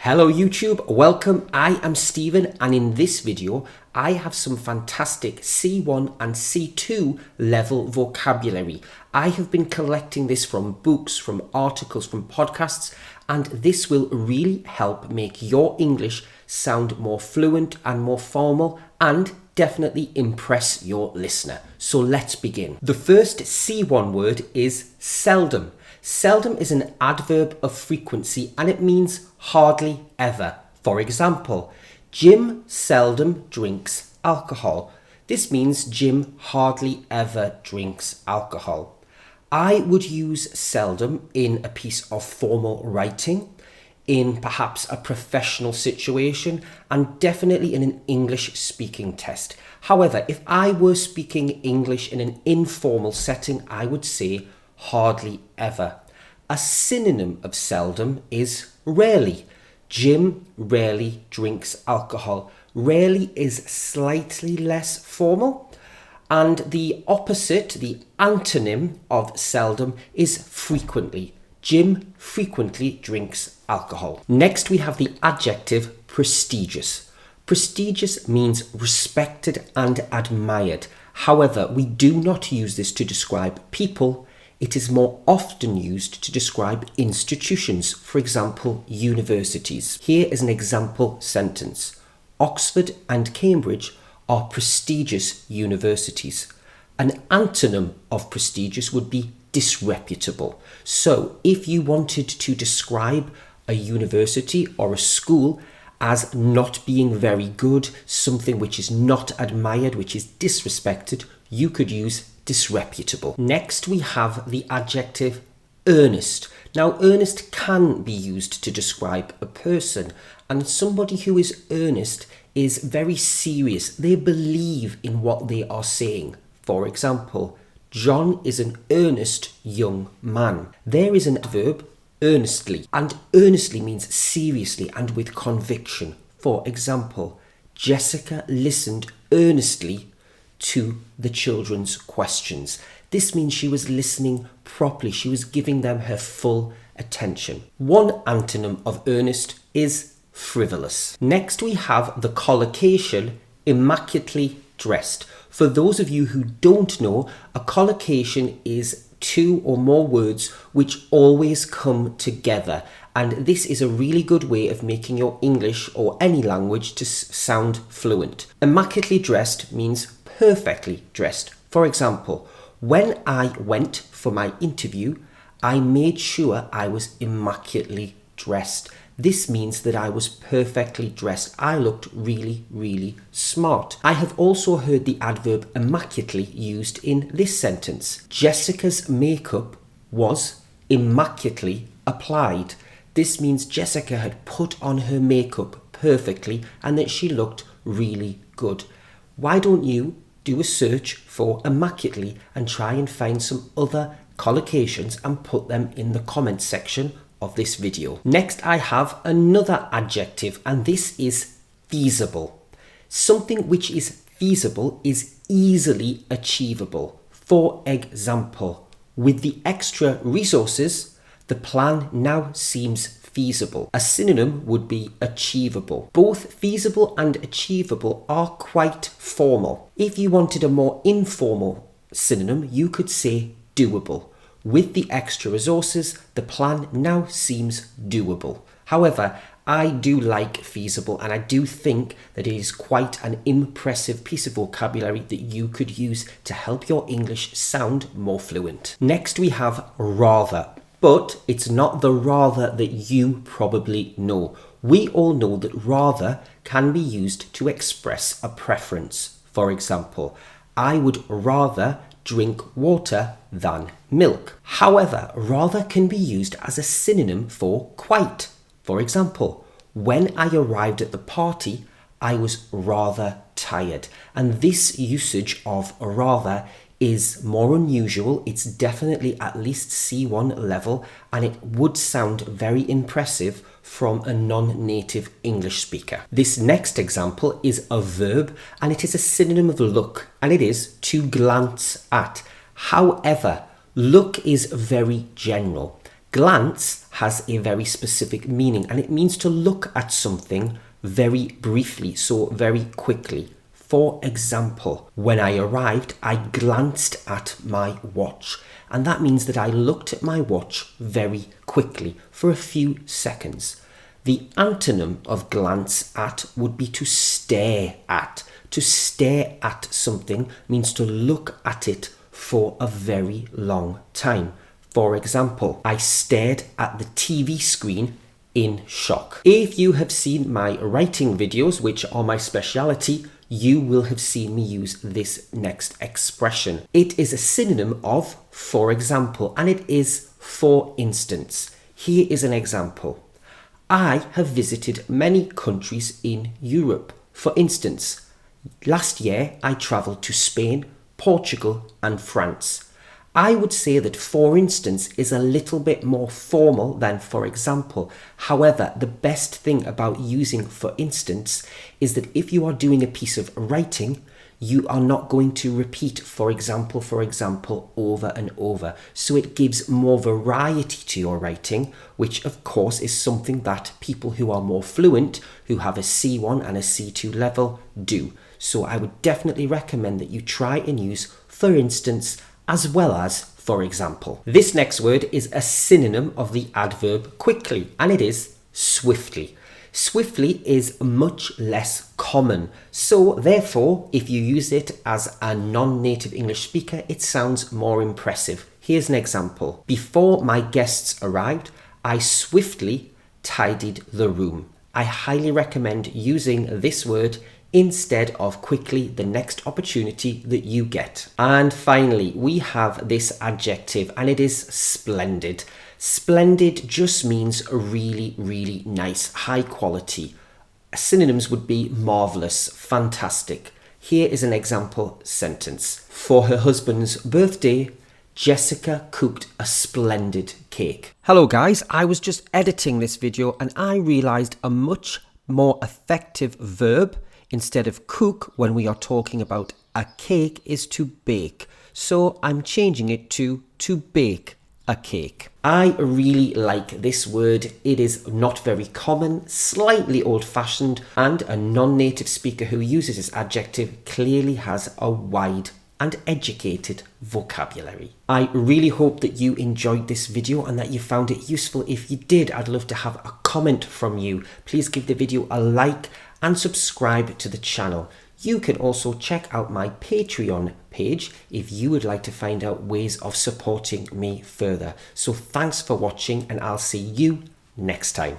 Hello YouTube, welcome. I am Stephen and in this video I have some fantastic C1 and C2 level vocabulary. I have been collecting this from books, from articles, from podcasts, and this will really help make your English sound more fluent and more formal and definitely impress your listener. So let's begin. The first C1 word is seldom. Seldom is an adverb of frequency and it means hardly ever. For example, Jim seldom drinks alcohol. This means Jim hardly ever drinks alcohol. I would use seldom in a piece of formal writing, in perhaps a professional situation, and definitely in an English speaking test. However, if I were speaking English in an informal setting, I would say hardly ever. A synonym of seldom is rarely. Jim rarely drinks alcohol. Rarely is slightly less formal. And the opposite, the antonym of seldom, is frequently. Jim frequently drinks alcohol. Next we have the adjective prestigious. Prestigious means respected and admired. However, we do not use this to describe people. It is more often used to describe institutions, for example, universities. Here is an example sentence. Oxford and Cambridge are prestigious universities. An antonym of prestigious would be disreputable. So if you wanted to describe a university or a school as not being very good, something which is not admired, which is disrespected, you could use disreputable. Next we have the adjective earnest. Now earnest can be used to describe a person, and somebody who is earnest is very serious. They believe in what they are saying. For example, John is an earnest young man. There is an adverb, earnestly, and earnestly means seriously and with conviction. For example, Jessica listened earnestly to the children's questions. This means she was listening properly. She was giving them her full attention. One antonym of earnest is frivolous. Next we have the collocation, immaculately dressed. For those of you who don't know, a collocation is two or more words which always come together, and this is a really good way of making your English or any language to sound fluent. Immaculately dressed means perfectly dressed. For example, when I went for my interview, I made sure I was immaculately dressed. This means that I was perfectly dressed. I looked really, really smart. I have also heard the adverb immaculately used in this sentence. Jessica's makeup was immaculately applied. This means Jessica had put on her makeup perfectly and that she looked really good. Why don't you do a search for immaculately and try and find some other collocations and put them in the comments section of this video. Next I have another adjective, and this is feasible. Something which is feasible is easily achievable. For example, with the extra resources, the plan now seems feasible. A synonym would be achievable. Both feasible and achievable are quite formal. If you wanted a more informal synonym, you could say doable. With the extra resources, the plan now seems doable. However, I do like feasible, and I do think that it is quite an impressive piece of vocabulary that you could use to help your English sound more fluent. Next we have rather. But it's not the rather that you probably know. We all know that rather can be used to express a preference. For example, I would rather drink water than milk. However, rather can be used as a synonym for quite. For example, when I arrived at the party, I was rather tired. And this usage of rather is more unusual. It's definitely at least C1 level, and it would sound very impressive from a non-native English speaker. This next example is a verb, and it is a synonym of look, and it is to glance at. However, look is very general. Glance has a very specific meaning, and it means to look at something very briefly, so very quickly. For example, when I arrived, I glanced at my watch, and that means that I looked at my watch very quickly for a few seconds. The antonym of glance at would be to stare at. To stare at something means to look at it for a very long time. For example, I stared at the TV screen in shock. If you have seen my writing videos, which are my speciality, you will have seen me use this next expression. It is a synonym of for example, and it is for instance. Here is an example. I have visited many countries in Europe. For instance, last year I travelled to Spain, Portugal and France. I would say that for instance is a little bit more formal than for example. However, the best thing about using for instance is that if you are doing a piece of writing, you are not going to repeat for example over and over. So it gives more variety to your writing, which of course is something that people who are more fluent, who have a C1 and a C2 level, do. So I would definitely recommend that you try and use for instance as well as for example. This next word is a synonym of the adverb quickly, and it is swiftly. Swiftly is much less common, so therefore if you use it as a non-native English speaker, it sounds more impressive. Here's an example. Before my guests arrived, I swiftly tidied the room. I highly recommend using this word instead of quickly the next opportunity that you get. And finally, we have this adjective, and it is splendid. Splendid just means really, really nice, high quality. Synonyms would be marvelous, fantastic. Here is an example sentence. For her husband's birthday, Jessica cooked a splendid cake. Hello guys, I was just editing this video and I realized a much more effective verb instead of cook when we are talking about a cake is to bake. So I'm changing it to bake a cake. I really like this word. It is not very common, slightly old-fashioned, and a non-native speaker who uses this adjective clearly has a wide and educated vocabulary. I really hope that you enjoyed this video and that you found it useful. If you did, I'd love to have a comment from you. Please give the video a like and subscribe to the channel. You can also check out my Patreon page if you would like to find out ways of supporting me further. So thanks for watching, and I'll see you next time.